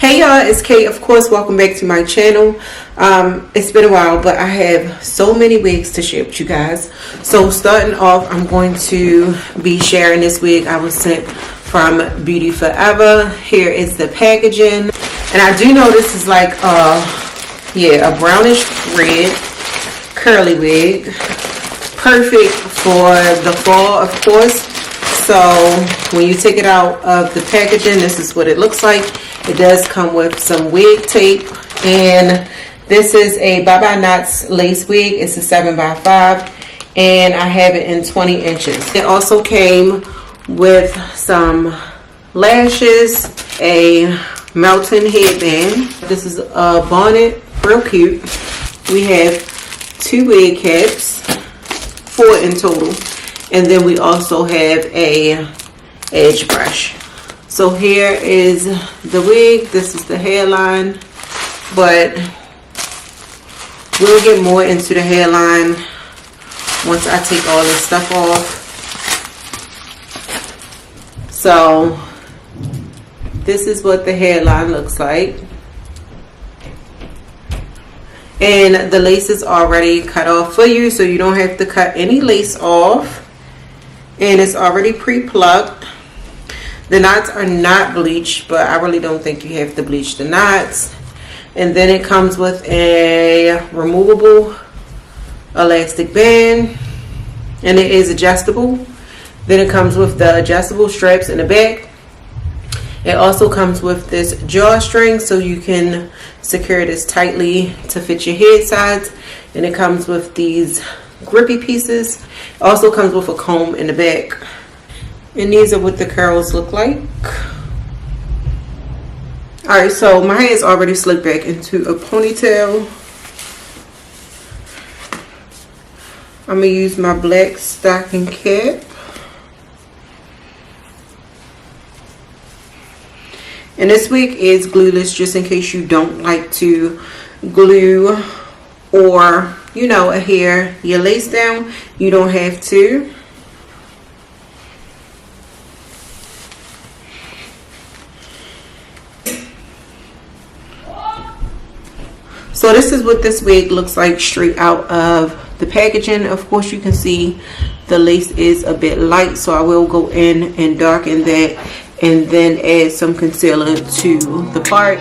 Hey y'all, it's Kate. Of course, welcome back to my channel. It's been a while, but I have so many wigs to share with you guys. So starting off, I'm going to be sharing this wig I was sent from Beautyforever. Here is the packaging. And I do know this is like a brownish red curly wig. Perfect for the fall, of course. So when you take it out of the packaging, this is what it looks like. It does come with some wig tape, and this is a Bye Bye Knots lace wig. It's a 7x5, and I have it in 20 inches. It also came with some lashes, a melting headband. This is a bonnet, real cute. We have 2 wig caps, 4 in total, and then we also have a edge brush. So here is the wig. This is the hairline, but we'll get more into the hairline once I take all this stuff off. So this is what the hairline looks like. And the lace is already cut off for you, so you don't have to cut any lace off. And it's already pre-plucked. The knots are not bleached, but I really don't think you have to bleach the knots. And then it comes with a removable elastic band, and it is adjustable. Then it comes with the adjustable straps in the back. It also comes with this drawstring, so you can secure this tightly to fit your head sides. And it comes with these grippy pieces. It also comes with a comb in the back. And these are what the curls look like. Alright, so my hair is already slicked back into a ponytail. I'm going to use my black stocking cap. And this wig is glueless, just in case you don't like to glue or, you know, adhere your lace down. You don't have to. So this is what this wig looks like straight out of the packaging. Of course, you can see the lace is a bit light, so I will go in and darken that and then add some concealer to the part.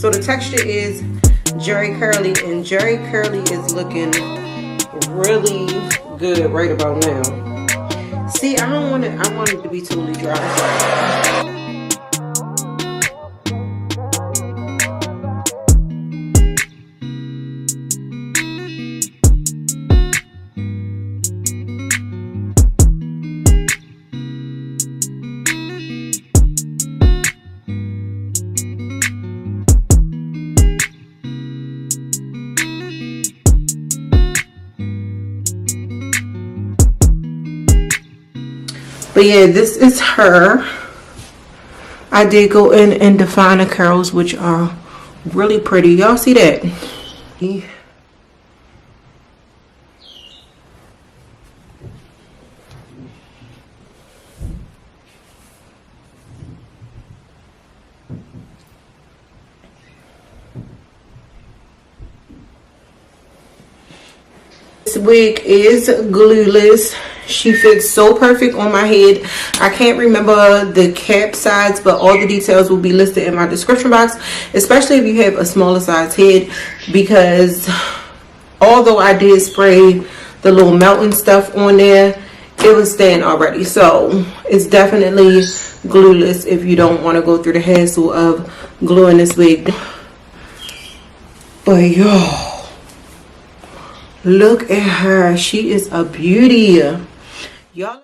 So the texture is Jerry Curly, and Jerry Curly is looking really good right about now. See, I want it to be totally dry. But yeah, this is her. I did go in and define the curls, which are really pretty. Y'all see that? This wig is glueless. She fits so perfect on my head. I can't remember the cap size, but all the details will be listed in my description box, especially if you have a smaller size head, because although I did spray the little melting stuff on there, it was staying already. So it's definitely glueless if you don't want to go through the hassle of gluing this wig. But y'all, look at her. She is a beauty. Y'all